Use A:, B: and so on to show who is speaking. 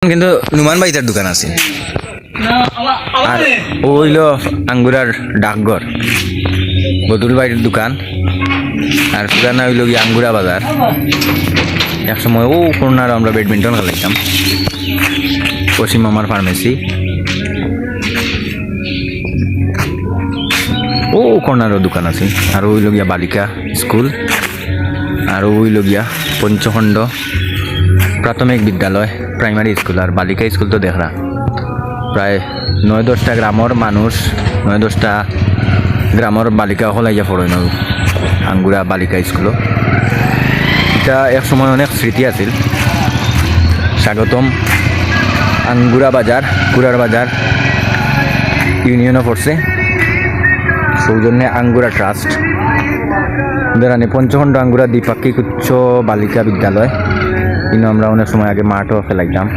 A: কিন্তু নুমান বাইতার দোকান আছে আর ও হইল আঙ্গুরার ডাকঘর বদুল বাইরের দোকান আর পুরানা হইল গিয়ে আঙ্গুরা বাজার একসময় ও করোনার আমরা ব্যাডমিন্টন খেলাইতাম পশ্চিম মামার ফার্মেসি ও কর্নারও দোকান আছে আর ওই লগিয়া বালিকা স্কুল আর ওই লগিয়া পঞ্চখণ্ড প্রাথমিক বিদ্যালয় প্রাইমারি স্কুল আর বালিকা স্কুল তো দেখরা প্রায় 9-10টা গ্রামের মানুষ 9-10টা গ্রামের বালিকা হলাইয়া পড়েন আঙ্গুরা বালিকা স্কুলও এটা এক সময় অনেক স্মৃতি আছিল স্বাগতম আঙ্গুরা বাজার কুড়ার বাজার ইউনিয়নও পড়ছে সৌজন্যে আঙ্গুরা ট্রাস্ট বেড়ানি পঞ্চখণ্ড আঙ্গুরা দ্বিপাক্ষিক উচ্চ বালিকা বিদ্যালয় কিন্তু আমরা অনেক সময় আগে মাঠও খেলাইতাম।